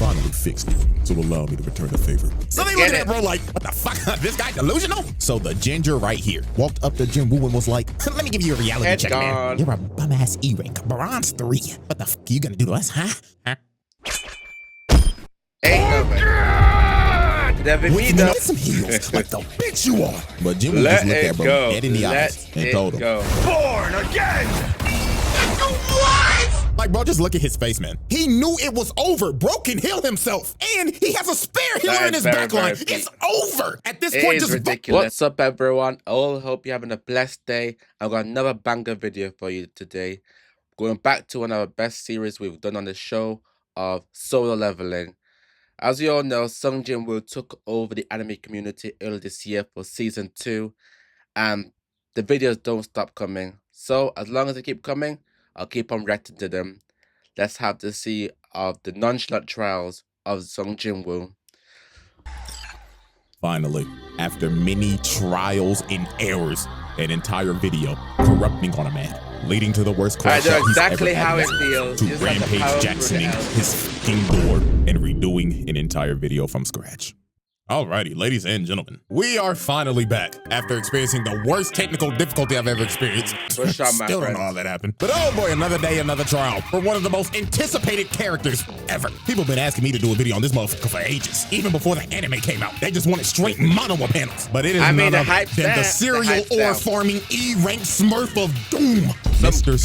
finally fixed it, so allow me to return the favor. So they look at bro like, what the fuck? This guy delusional? So the ginger right here walked up to Jinwoo and was like, let me give you a reality check, man. You're a bum-ass E-rank, bronze 3. What the fuck are you gonna do to us, huh? With some heels, like the bitch you are. But Jinwoo just looked at bro dead in the eyes and told him, born again! What? Like, bro, just look at his face, man. He knew it was over. Bro can heal himself. And he has a spare healer in his backline. It's over. At this point, just ridiculous. What's up, everyone? I all hope you're having a blessed day. I've got another banger video for you today. Going back to one of our best series we've done on the show of solo leveling. As you all know, Jinwoo took over the anime community earlier this year for season 2. And the videos don't stop coming. So as long as they keep coming, I'll keep on reacting to them. Let's have to see of the nonchalant trials of Jinwoo. Finally, after many trials and errors, an entire video corrupting on a man, leading to the worst crash I know exactly how it feels. To Rampage Jacksoning his fucking door and redoing an entire video from scratch. Alrighty, ladies and gentlemen, we are finally back after experiencing the worst technical difficulty I've ever experienced. Still don't know how that happened. But oh boy, another day, another trial for one of the most anticipated characters ever. People have been asking me to do a video on this motherfucker for ages, even before the anime came out. They just wanted straight mono panels. But it is none other than the serial ore farming E-rank Smurf of Doom, Mr.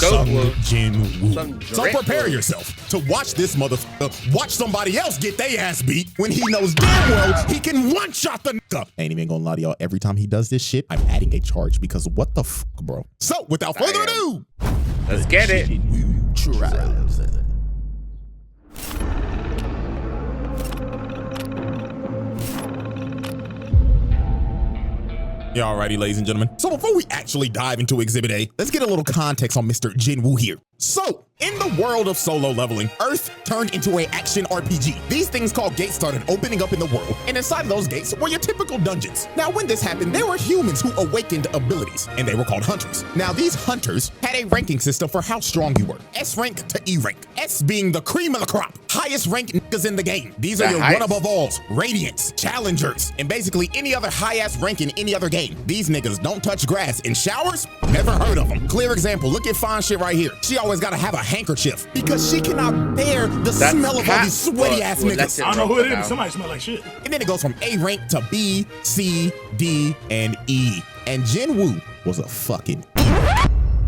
Jin-Woo. So prepare yourself to watch this motherfucker watch somebody else get their ass beat when he knows damn well he can one-shot the nigga. Ain't even gonna lie to y'all, every time he does this shit, I'm adding a charge because what the fuck, bro? So without further ado, let's get it. Yeah, alrighty, ladies and gentlemen. So before we actually dive into Exhibit A, let's get a little context on Mr. Jinwoo here. So, in the world of solo leveling, Earth turned into an action RPG. These things called gates started opening up in the world, and inside those gates were your typical dungeons. Now, when this happened, there were humans who awakened abilities, and they were called hunters. Now, these hunters had a ranking system for how strong you were. S rank to E rank. S being the cream of the crop. Highest ranked niggas in the game. These are your one above alls, radiants, challengers, and basically any other high-ass rank in any other game. These niggas don't touch grass. In showers? Never heard of them. Clear example, look at fine shit right here. She always gotta have a handkerchief because she cannot bear the smell of all these sweaty ass niggas. I don't know who it is. Somebody smell like shit. And then it goes from A rank to B, C, D, and E. And Jinwoo was a fucking E.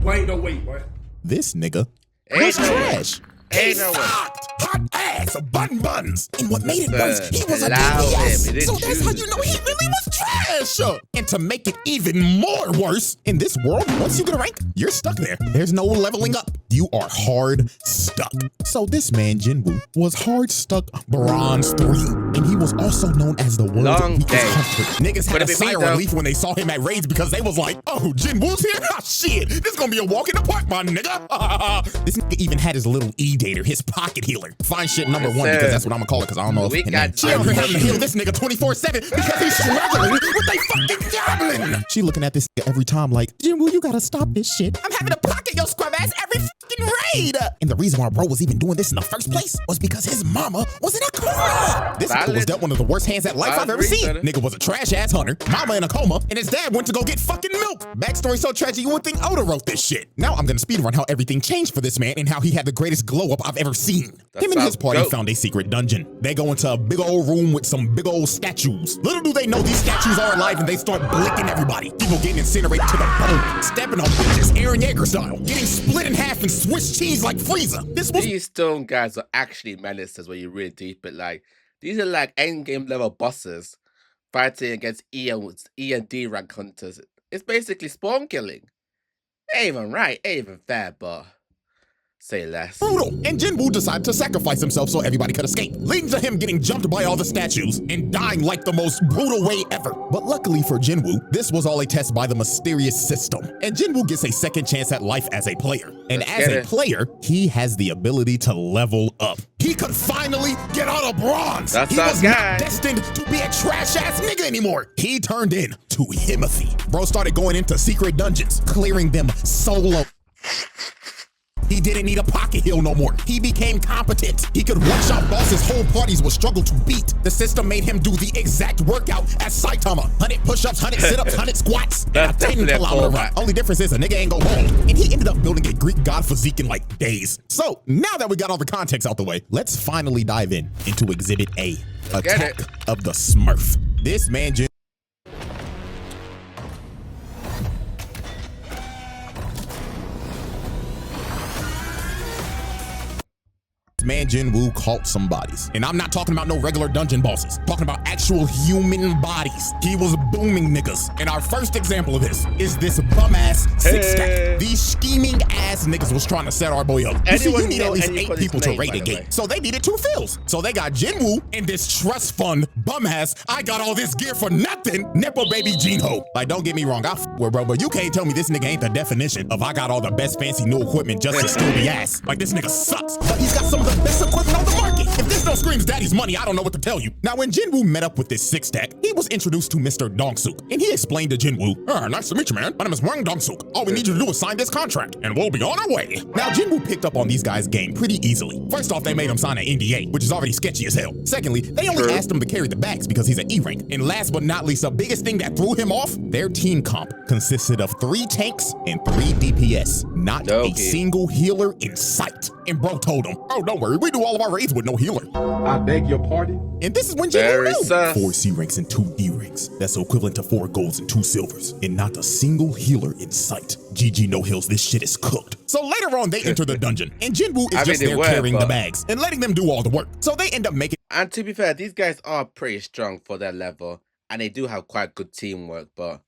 Wait, boy. This nigga was trash. He sucked. Hot ass, buns. And what made it worse, he was a DPS. So that's how you know he really was trash. And to make it even more worse, in this world, once you get a rank, you're stuck there. There's no leveling up. You are hard stuck. So this man, Jinwoo, was hard stuck bronze 3. And he was also known as the world's weakest hunter. Niggas had a sigh of relief when they saw him at raids because they was like, oh, Jinwoo's here? Ah, shit. This gonna be a walk in the park, my nigga. This nigga even had his little E-dater, his pocket healer. Fine shit number 1 because that's what I'm gonna call it because I don't know if she out here having to heal this nigga 24/7 because he's struggling with a fucking goblin. She looking at this nigga every time like, Jinwoo, you gotta stop this shit. I'm having to pocket your scrub ass every fucking raid. And the reason why bro was even doing this in the first place was because his mama was in a coma. This nigga was dealt one of the worst hands at life I've ever seen. Nigga was a trash ass hunter, mama in a coma, and his dad went to go get fucking milk. Backstory so tragic you wouldn't think Oda wrote this shit. Now I'm gonna speedrun how everything changed for this man and how he had the greatest glow up I've ever seen. Him and his party found a secret dungeon. They go into a big old room with some big old statues. Little do they know these statues are alive and they start blicking everybody. People getting incinerated to the bone, stepping on bitches, Aaron Yeager style, getting split in half and Swiss cheese like Frieza. These stone guys are actually menaces when you read deep it. Like, these are like endgame level bosses fighting against E and D rank hunters. It's basically spawn killing. Ain't even right, ain't even fair, but say less. Brutal. And Jinwoo decided to sacrifice himself so everybody could escape, leading to him getting jumped by all the statues and dying like the most brutal way ever. But luckily for Jinwoo, this was all a test by the mysterious system. And Jinwoo gets a second chance at life as a player. And as a player, he has the ability to level up. He could finally get out of bronze. That's he was not destined to be a trash ass nigga anymore. He turned into Himothy. Bro started going into secret dungeons, clearing them solo. He He didn't need a pocket heal no more. He became competent. He could one-shot bosses whole parties would struggle to beat. The system made him do the exact workout as Saitama. 100 push-ups, 100 sit-ups, 100 squats, and a 10-kilometer run. Only difference is a nigga ain't go bald. And he ended up building a Greek god physique in like days. So now that we got all the context out the way, let's finally dive into Exhibit A, Attack of the Smurf. This man Jinwoo caught some bodies. And I'm not talking about no regular dungeon bosses. Talking about actual human bodies. He was booming niggas. And our first example of this is this bum-ass six-stack. These scheming ass niggas was trying to set our boy up. You see, you need at least 8 people to raid a game. So they needed 2 fills. So they got Jinwoo and this trust fund bum-ass, I got all this gear for nothing, Nepo baby Jinho. Like, don't get me wrong, I with bro, but you can't tell me this nigga ain't the definition of I got all the best fancy new equipment just to steal the ass. Like, this nigga sucks. But he's got some of the best equipment on the market. If this don't screams daddy's money, I don't know what to tell you. Now, when Jinwoo met up with this six-stack, he was introduced to Mr. Dong-suk, and he explained to Jinwoo, nice to meet you, man. My name is Wang Dong-suk. All we need you to do is sign this contract, and we'll be on our way. Now, Jinwoo picked up on these guys' game pretty easily. First off, they made him sign an NDA, which is already sketchy as hell. Secondly, they only asked him to carry the bags because he's an E-rank. And last but not least, the biggest thing that threw him off, their team comp consisted of 3 tanks and 3 DPS. Not a single healer in sight. And bro told him, oh, don't worry, we do all of our raids with no healer. I beg your pardon? And this is when Jinwoo knew. 4 C ranks and 2 D ranks. That's equivalent to 4 golds and 2 silvers. And not a single healer in sight. GG no hills, this shit is cooked. So later on, they enter the dungeon. And Jinwoo is just there carrying the bags and letting them do all the work. So they end up making... And to be fair, these guys are pretty strong for their level. And they do have quite good teamwork, but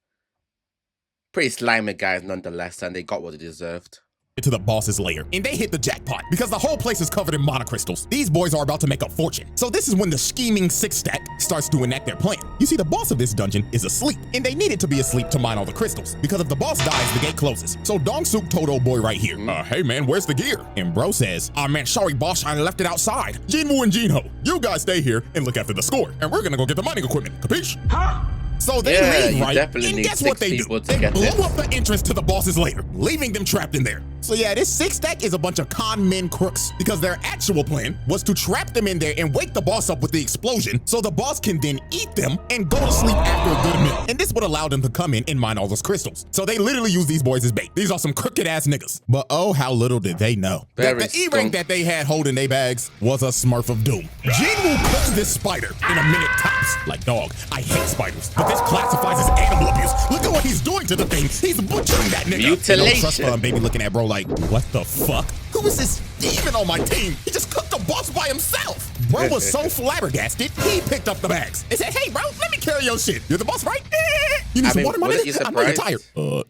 pretty slimy guys nonetheless. And they got what they deserved. To the boss's lair, and they hit the jackpot because the whole place is covered in monocrystals. These boys are about to make a fortune. So this is when the scheming six-stack starts to enact their plan. You see, the boss of this dungeon is asleep, and they needed to be asleep to mine all the crystals, because if the boss dies, the gate closes. So Dong-suk told old boy right here, hey man, where's the gear? And bro says, man, sorry boss, I left it outside. Jinwoo and Jinho, you guys stay here and look after the score, and we're gonna go get the mining equipment, capiche? Huh? So they leave, right? And guess what they do? They blow up the entrance to the boss's lair, leaving them trapped in there. So yeah, this six-stack is a bunch of con men crooks because their actual plan was to trap them in there and wake the boss up with the explosion so the boss can then eat them and go to sleep after a good meal. And this would allow them to come in and mine all those crystals. So they literally use these boys as bait. These are some crooked ass niggas. But oh, how little did they know that the E-rank that they had holding their bags was a Smurf of Doom. Jinwoo cooks this spider in a minute tops. Like, dog, I hate spiders, but this classifies as animal abuse. Look at what he's doing to the thing. He's butchering that nigga. Mutilation. No trust fund baby looking at bro like, what the fuck? Who is this demon on my team? He just cooked the boss by himself. Bro was so flabbergasted, he picked up the bags and said, hey bro, let me carry your shit. You're the boss, right? You need some water, my nigga? I know you're tired.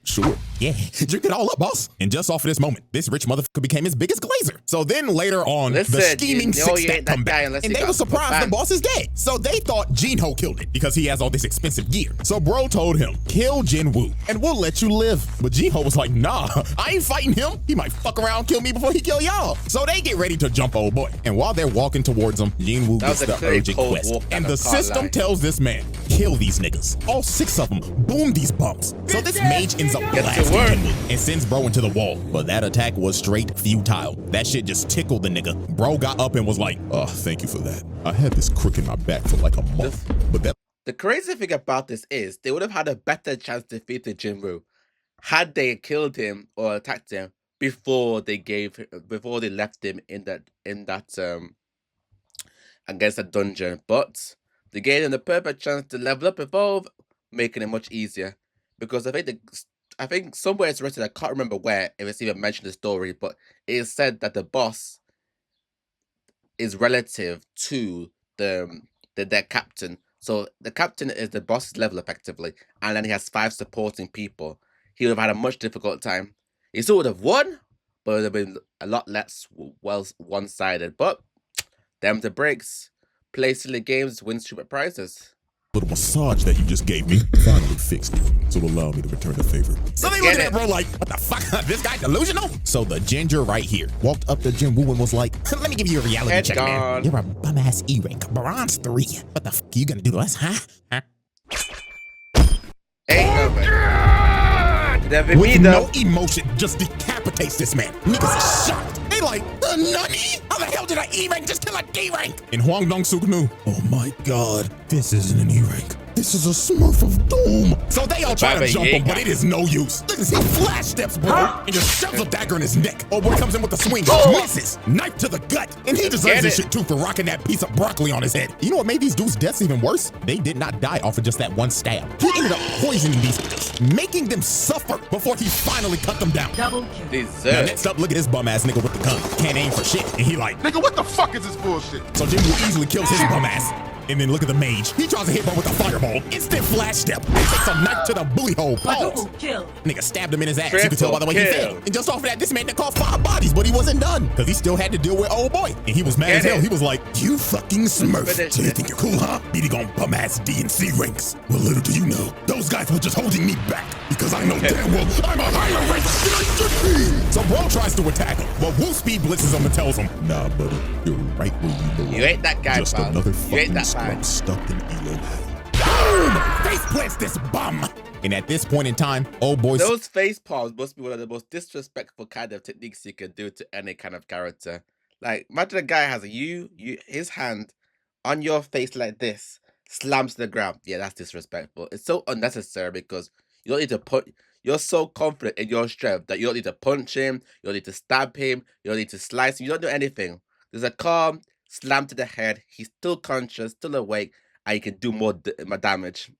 Sure. Yeah, drink it all up, boss. And just off of this moment, this rich motherfucker became his biggest glazer. So then later on, the scheming six-stack come back, and they were surprised the boss is dead. So they thought Jinho killed it because he has all this expensive gear. So bro told him, kill Jinwoo, and we'll let you live. But Jinho was like, nah, I ain't fighting him. He might fuck around, kill me before he kill y'all. So they get ready to jump old boy. And while they're walking towards him, Jinwoo gets the urgent quest. And the system tells this man, kill these niggas. All 6 of them, boom these bums. So this mage ends up blasting Jinwoo and sends bro into the wall. But that attack was straight futile. That shit just tickled the nigga. Bro got up and was like, oh, thank you for that. I had this crook in my back for like a month. But that... The crazy thing about this is they would have had a better chance to defeat Jinwoo had they killed him or attacked him before they left him in that against the dungeon. But they gave him the perfect chance to level up, evolve, making it much easier. Because I think somewhere it's written, I can't remember where, if it's even mentioned in the story, but it is said that the boss is relative to their captain. So the captain is the boss's level effectively, and then he has 5 supporting people. He would have had a much difficult time. He still would have won, but it would have been a lot less one-sided. But them the breaks. Play silly games, win stupid prizes. Little massage that you just gave me finally fixed it, so allow me to return the favor. So they look at bro like, what the fuck? This guy delusional? So the ginger right here walked up to Jinwoo and was like, let me give you a reality check, man. You're a bum-ass E-rank, bronze 3. What the fuck are you gonna do to us, huh? Hey, with no emotion, just decapitates this man. Niggas is shocked. They like, nani? How the hell did I E-rank just kill a D-rank? And Hwang Dong-suk knew, oh my god, this isn't an E-rank. This is a Smurf of Doom. So they all try to jump him, but it is no use. Look at this, he flash steps, bro, and just shoves a dagger in his neck. Oh boy comes in with the swing, misses, knife to the gut, and he deserves this shit too for rocking that piece of broccoli on his head. You know what made these dudes' deaths even worse? They did not die off of just that one stab. He ended up poisoning these niggas, making them suffer before he finally cut them down. Double kill. Now next up, look at this bum ass nigga with the gun. Can't aim for shit, and he like, Nigga, what the fuck is this bullshit? so Jinwoo easily kills his bum ass. And then look at the mage. He tries to hit one with a fireball. Instant flash step. He takes a knife to the booty hole. Pause. Kill. Nigga stabbed him in his ass. You can tell by the way he fell. And just off of that, this man that caught 5 bodies, but he wasn't done. Because he still had to deal with old boy. And he was mad as hell. He was like, you fucking Smurf. So you think you're cool, huh? Beating on bum ass D and C ranks. Well, little do you know, those guys were just holding me back. Because I know damn well I'm a higher rank than I should be. So bro tries to attack him. But Woo speed blitzes him and tells him, nah, buddy, you're right where you belong. You ain't that guy, just pal. another You ain't fucking that scrub guy. stuck in Elo hell. Boom! Face plants this bum. And at this point in time, old boy. Those face palms must be one of the most disrespectful kind of techniques you can do to any kind of character. Like, imagine a guy has his hand on your face like this, slams to the ground. Yeah, that's disrespectful. It's so unnecessary because you don't need to put. You're so confident in your strength that you don't need to punch him, you don't need to stab him, you don't need to slice him, you don't do anything. There's a calm slam to the head. He's still conscious, still awake, and you can do more damage.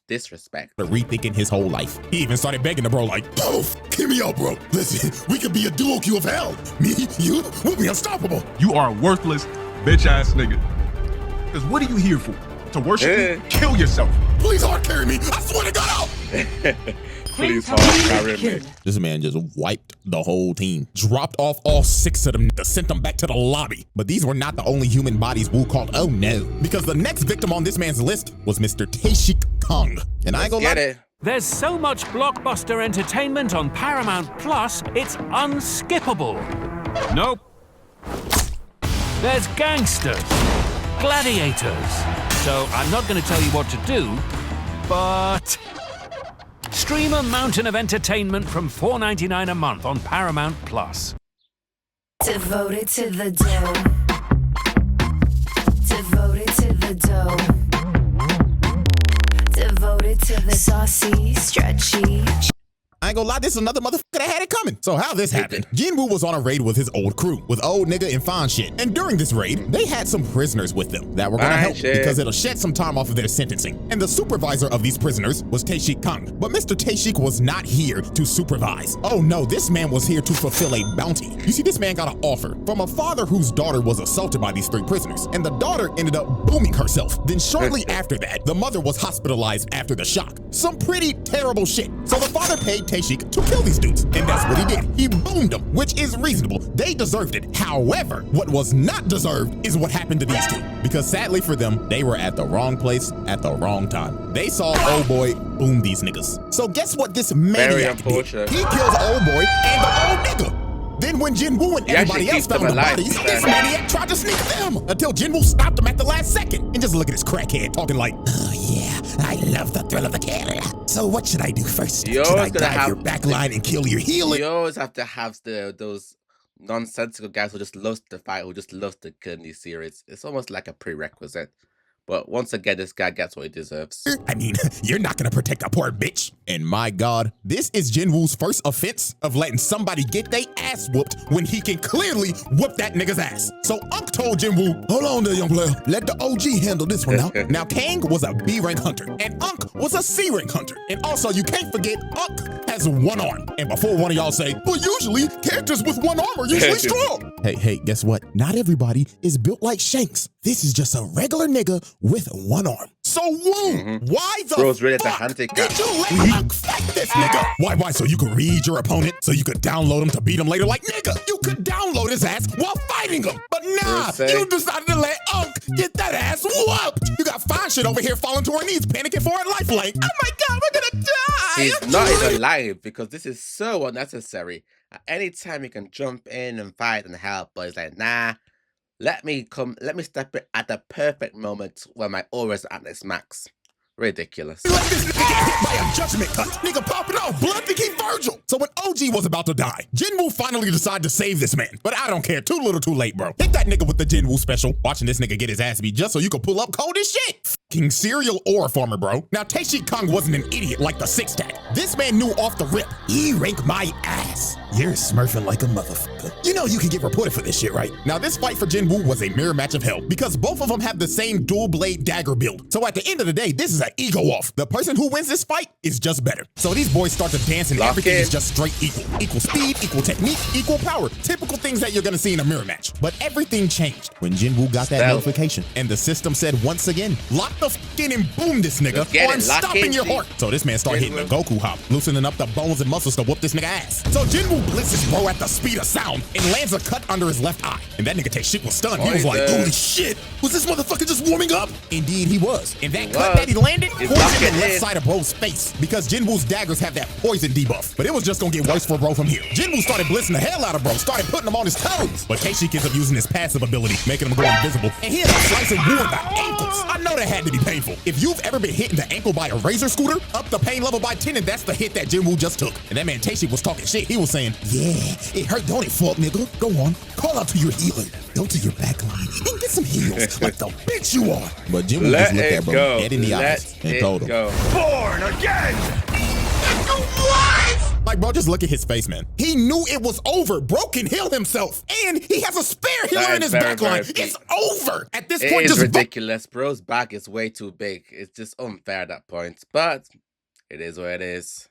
Disrespect. Rethinking his whole life. He even started begging the bro like, poof, give me up, bro. Listen, we could be a duo queue of hell. Me, you, we'll be unstoppable. You are a worthless, bitch-ass nigga. Because what are you here for? To worship me? Kill yourself. Please hard carry me. I swear to God, out. Please hard carry me. This man just wiped the whole team. Dropped off all 6 of them, sent them back to the lobby. But these were not the only human bodies Woo called oh no. Because the next victim on this man's list was Mr. Tae-shik Kung. And I ain't gonna lie. There's so much blockbuster entertainment on Paramount Plus, it's unskippable. Nope. There's gangsters, gladiators. So I'm not going to tell you what to do, but stream a mountain of entertainment from $4.99 a month on Paramount Plus. Devoted to the dough. Devoted to the dough. Devoted to the saucy, stretchy. I ain't gonna lie, this is another motherfucker that had it coming. So how this happened? Jinwoo was on a raid with his old crew, with old nigga and fine shit. And during this raid, they had some prisoners with them that were gonna help because it'll shed some time off of their sentencing. And the supervisor of these prisoners was Tae-shik Kung. But Mr. Tae-shik was not here to supervise. Oh no, this man was here to fulfill a bounty. You see, this man got an offer from a father whose daughter was assaulted by these 3 prisoners. And the daughter ended up booming herself. Then shortly after that, the mother was hospitalized after the shock. Some pretty terrible shit. So the father paid Tae-shik to kill these dudes. And that's what he did. He boomed them, which is reasonable. They deserved it. However, what was not deserved is what happened to these 2. Because sadly for them, they were at the wrong place at the wrong time. They saw old boy boom these niggas. So guess what this maniac did? He kills old boy and the old nigga. Then when Jin-Woo and everybody else found the bodies, this maniac tried to sneak them until Jin-Woo stopped him at the last second. And just look at this crackhead talking like, oh yeah, I love the thrill of the kill. So what should I do first? Should I dive your back line and kill your healer? You always have to have those nonsensical guys who just loves to fight, who just loves to kill in these series. It's almost like a prerequisite. But once again, this guy gets what he deserves. I mean, you're not gonna protect a poor bitch. And my God, this is Jinwoo's first offense of letting somebody get their ass whooped when he can clearly whoop that nigga's ass. So Unk told Jinwoo, hold on there, young player. Let the OG handle this one out. Now, Kang was a B rank hunter, and Unk was a C rank hunter. And also, you can't forget, Unk has 1 arm. And before one of y'all say, well, usually, characters with 1 arm are usually strong. Hey, guess what? Not everybody is built like Shanks. This is just a regular nigga with 1 arm. So Woo, why the Bro's ready to fuck handicap. did you let Unk fight this nigga? Why? So you could read your opponent, so you could download him to beat him later? Like, nigga, you could download his ass while fighting him. But nah, you decided to let Unk get that ass whooped. You got fine shit over here falling to her knees, panicking for her life like, oh my God, we're gonna die. He's not even alive because this is so unnecessary. At any time you can jump in and fight and help, but he's like, nah, let me step in at the perfect moment where my aura's at its max. Ridiculous. Let this nigga get hit by a judgment cut. Nigga popping off blood think he Virgil. So when OG was about to die, Jinwoo finally decided to save this man. But I don't care. Too little too late, bro. Hit that nigga with the Jinwoo special. Watching this nigga get his ass beat just so you could pull up cold as shit. Fucking serial ore farmer, bro. Now Taeshi Kong wasn't an idiot like the six tag. This man knew off the rip. He rank my ass. You're smurfing like a motherfucker. You know you can get reported for this shit, right? Now this fight for Jinwoo was a mirror match of hell because both of them have the same dual blade dagger build. So at the end of the day, this is an ego off. The person who wins this fight is just better. So these boys start to dance and everything is just straight equal. Equal speed, equal technique, equal power. Typical things that you're gonna see in a mirror match. But everything changed when Jinwoo got that notification and the system said once again, lock the f in and boom this nigga or I'm stopping your heart. So this man started hitting the Goku hop, loosening up the bones and muscles to whoop this nigga ass. So Jinwoo blitzes bro at the speed of sound and lands a cut under his left eye. And that nigga Taeshi was stunned. He was like, holy shit, was this motherfucker just warming up? Indeed he was. And that cut that he landed poisoned the left side of bro's face because Jinwoo's daggers have that poison debuff. But it was just gonna get worse for bro from here. Jinwoo started blitzing the hell out of bro, started putting him on his toes. But Taeshi ends up using his passive ability, making him go invisible. And he ends up slicing Woo in the ankles. I know that had to be painful. If you've ever been hit in the ankle by a razor scooter, up the pain level by 10, and that's the hit that Jinwoo just took. And that man Taeshi was talking shit. He was saying, yeah, it hurt, don't it, fuck nigga? Go on, call out to your healer. Go to your back line and get some heals like the bitch you are. But Jinwoo just looked at bro dead in the eyes and told him, Born again! What? Like, bro, just look at his face, man. He knew it was over. Bro can heal himself. And he has a spare healer in his back line. It's over. At this point, just ridiculous. Bro's back is way too big. It's just unfair at that point. But it is what it is.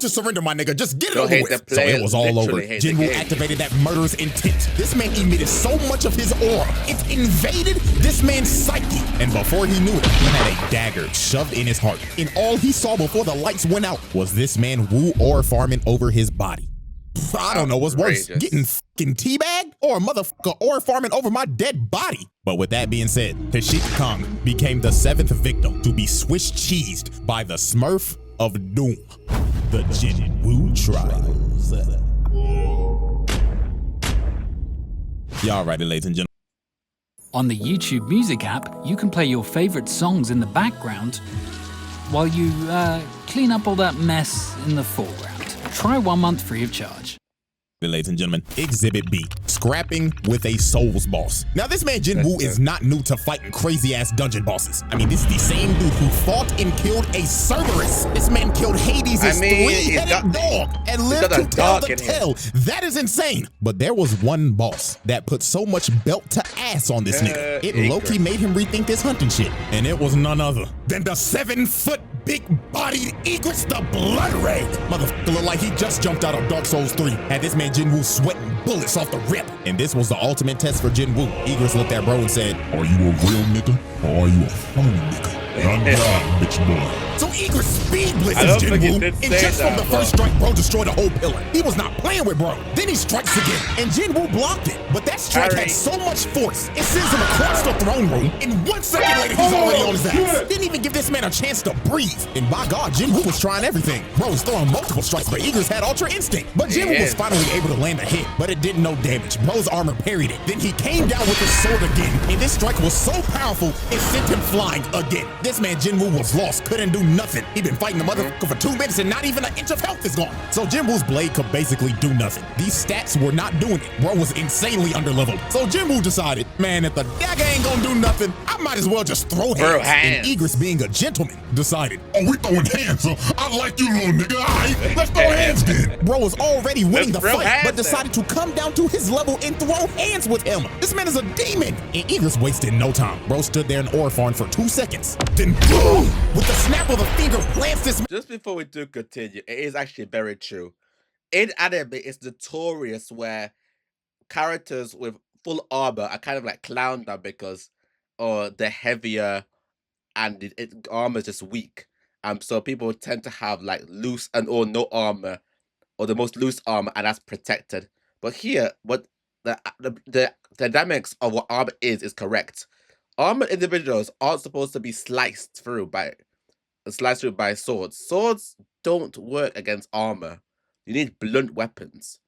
Just surrender, my nigga. Just get it over with. So it was all over. Jinwoo activated that murderous intent. This man emitted so much of his aura. It invaded this man's psyche. And before he knew it, he had a dagger shoved in his heart. And all he saw before the lights went out was this man Woo ore farming over his body. I don't know what's worse, getting fucking teabagged or a motherfucker ore farming over my dead body. But with that being said, Taeshi Kong became the 7th victim to be Swiss cheesed by the Smurf of Doom. The Jin-Woo trials. Y'all ready, ladies and gentlemen? On the YouTube Music app, you can play your favorite songs in the background while you clean up all that mess in the foreground. Try 1 month free of charge. Ladies and gentlemen, Exhibit B, scrapping with a Souls boss. Now this man Jinwoo is not new to fighting crazy ass dungeon bosses. I mean, this is the same dude who fought and killed a Cerberus. This man killed Hades' three-headed dog and lived to tell the tale. That is insane. But there was one boss that put so much belt to ass on this nigga. It low-key made him rethink this hunting shit. And it was none other than the 7-foot big-bodied Egrets the Blood Ray. Motherfucker looked like he just jumped out of Dark Souls 3. Had this man Jinwoo sweating bullets off the rip. And this was the ultimate test for Jinwoo. Egrets looked at bro and said, are you a real nigga or are you a phony nigga? I'm God, bitch boy. So Egrets speed blitzes Jinwoo, and just from the first strike, bro destroyed a whole pillar. He was not playing with bro. Then he strikes again, and Jinwoo blocked it. But that strike had so much force, it sends him across the throne room. And 1 second later, he's already on his ass. Didn't even give this man a chance to breathe. And by God, Jinwoo was trying everything. Bro was throwing multiple strikes, but Egrets had Ultra Instinct. But Jinwoo was finally able to land a hit, but it did no damage. Bro's armor parried it. Then he came down with his sword again, and this strike was so powerful, it sent him flying again. This man Jinwoo was lost, couldn't do nothing. He been fighting the motherfucker for 2 minutes and not even an inch of health is gone. So Jinwoo's blade could basically do nothing. These stats were not doing it. Bro was insanely underleveled. So Jinwoo decided, man, if the dagger ain't gonna do nothing, I might as well just throw hands. And Egrets, being a gentleman, decided, oh, we throwing hands, so I like you, little nigga. All right, let's throw hands then. Bro was already winning the fight, but decided to come down to his level and throw hands with him. This man is a demon. And Egrets wasted no time. Bro stood there and ore farmed for 2 seconds. Then boom! With the snap of a finger, plants this. Just before we do continue, it is actually very true. In anime, it's notorious where characters with full armor are kind of like clowned on because they're heavier and armor is just weak. So people tend to have like loose or no armor, or the most loose armor, and that's protected. But here, what the dynamics of what armor is correct. Armored individuals aren't supposed to be sliced through by swords. Swords don't work against armor. You need blunt weapons.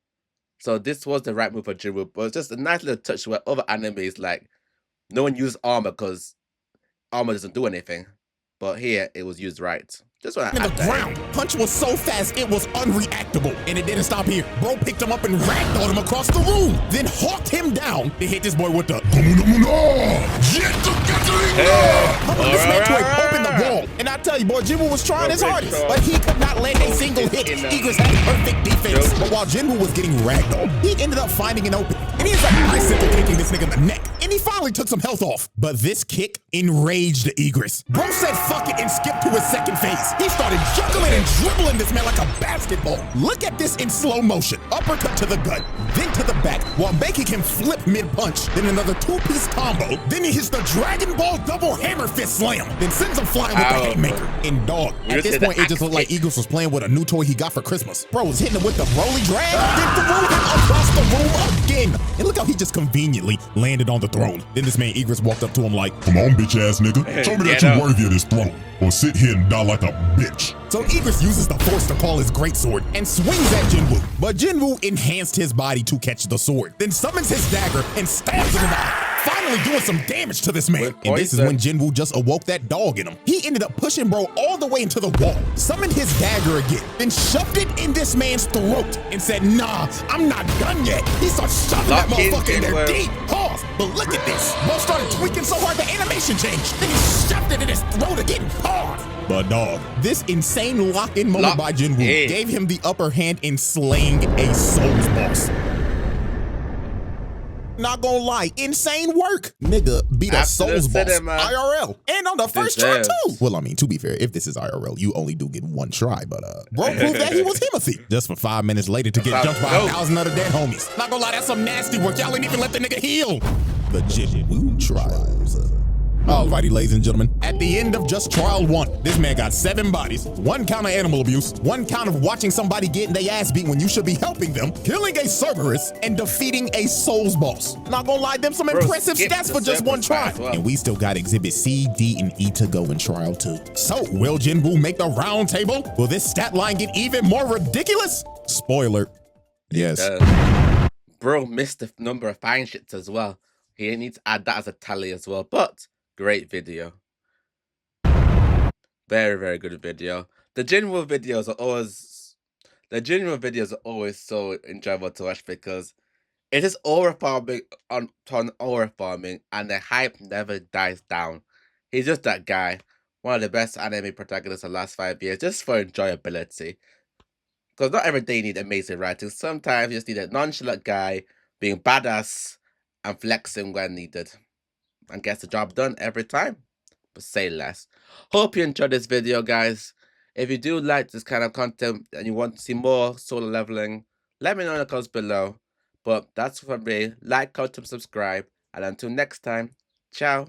So this was the right move for Jinwoo, but it's just a nice little touch where other animes, like, no one uses armor because armor doesn't do anything. but here it was used right. Just want to in the add that in. ground. Punch was so fast it was unreactable. And it didn't stop here. Bro picked him up and ragdolled him across the room. Then hawked him down to hit this boy with the this man Twig opened the wall. And I tell you, boy, Jinwoo was trying his hardest, but he could not land a single hit. Egress had perfect defense. But while Jinwoo was getting ragdolled, he ended up finding an opening. And he ends up bicycle kicking this nigga in the neck. And he finally took some health off. But this kick enraged Egress. Bro said fuck it and skipped to his second phase. He started juggling and dribbling this man like a basketball. Look at this in slow motion. Uppercut to the gut, then to the back, while making him flip mid-punch. Then another two-piece combo. Then he hits the Dragon Ball double hammer fist slam. Then sends him flying with the haymaker. And dog, at this point, it just looked like Eagles was playing with a new toy he got for Christmas. Bro was hitting him with the Broly drag, then threw him across the room again. And look how he just conveniently landed on the throne. Then this man Egress walked up to him like, Come on, bitch ass nigga. Show me that you're worthy of this throne. Or sit here and die like a bitch. So Egress uses the force to call his greatsword and swings at Jinwoo. But Jinwoo enhanced his body to catch the sword, then summons his dagger and stabs him in the eye, finally doing some damage to this man. And this is when Jinwoo just awoke that dog in him. He ended up pushing bro all the way into the wall, summoned his dagger again, then shoved it in this man's throat and said, nah, I'm not done yet. He starts shoving that motherfucker in there deep. Pause. But look at this. Bro started tweaking so hard the animation changed. Then he shoved it in his throat again. Pause. But dog, this insane lock-in moment by Jinwoo gave him the upper hand in slaying a Souls boss. Not gonna lie, insane work. Nigga beat a Souls boss IRL. And on the first try too. Well, I mean, to be fair, if this is IRL, you only do get one try, but bro proved that he was Timothy. Just for 5 minutes later to get jumped by 1,000 other dead homies. Not gonna lie, that's some nasty work. Y'all ain't even let the nigga heal. The Jinwoo trials. Alrighty, ladies and gentlemen, at the end of just trial 1, this man got 7 bodies, 1 count of animal abuse, 1 count of watching somebody getting their ass beat when you should be helping them, killing a Cerberus, and defeating a Souls boss. Not gonna lie, them some impressive stats for just 1 trial. And we still got Exhibit C, D, and E to go in trial 2. So, will Jinwoo make the round table? Will this stat line get even more ridiculous? Spoiler, yes. Bro missed the number of fine shits as well. He needs to add that as a tally as well, but great video. Very, very good video. The Jinwoo videos are always so enjoyable to watch because it is overfarming on overfarming and the hype never dies down. He's just that guy. One of the best anime protagonists of the last 5 years, just for enjoyability. Because not every day you need amazing writing. Sometimes you just need a nonchalant guy being badass and flexing when needed. And gets the job done every time. But say less. Hope you enjoyed this video, guys. If you do like this kind of content and you want to see more solo leveling, let me know in the comments below. But that's from me. Like, comment, subscribe. And until next time, ciao.